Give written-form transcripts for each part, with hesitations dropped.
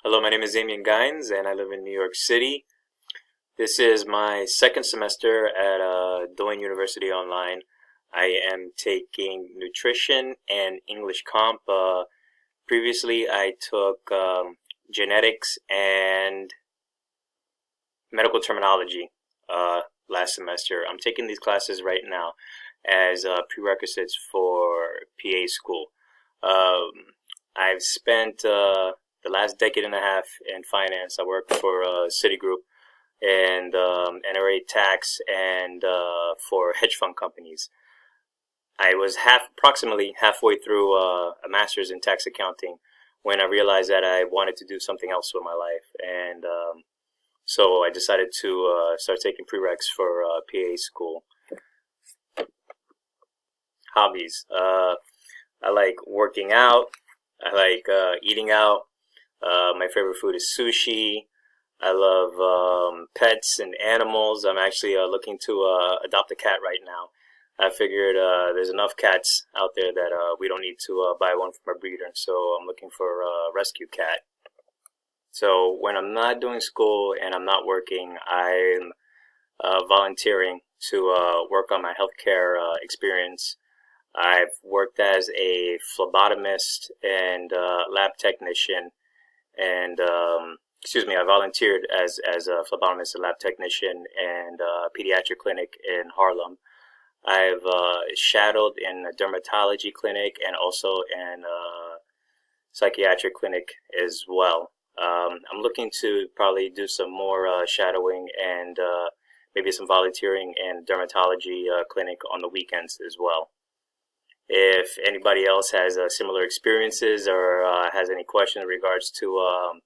Hello, my name is Damian Gines, and I live in New York City. This is my second semester at Doane University Online. I am taking nutrition and English comp. Previously, I took genetics and medical terminology last semester. I'm taking these classes right now as prerequisites for PA school. I've spent the last decade and a half in finance. I worked for Citigroup and NRA tax and for hedge fund companies. I was approximately halfway through a master's in tax accounting when I realized that I wanted to do something else with my life, and so I decided to start taking prereqs for PA school. Hobbies. I like working out. I like eating out. My favorite food is sushi. I love pets and animals. I'm actually looking to adopt a cat right now. I figured there's enough cats out there that we don't need to buy one from a breeder, so I'm looking for a rescue cat. So when I'm not doing school and I'm not working, I'm volunteering to work on my healthcare experience. I've worked as a phlebotomist and lab technician, and I volunteered as a phlebotomist and lab technician and pediatric clinic in Harlem. I've shadowed in a dermatology clinic and also in a psychiatric clinic as well. I'm looking to probably do some more shadowing and maybe some volunteering in dermatology clinic on the weekends as well. If anybody else has similar experiences or has any questions in regards to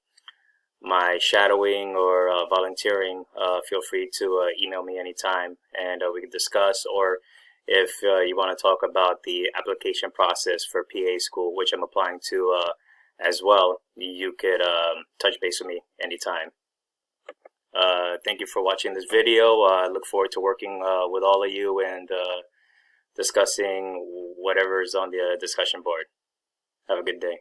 my shadowing or volunteering, feel free to email me anytime and we can discuss. Or if you want to talk about the application process for PA school, which I'm applying to as well, you could touch base with me anytime. Thank you for watching this video. I look forward to working with all of you and discussing whatever is on the discussion board. Have a good day.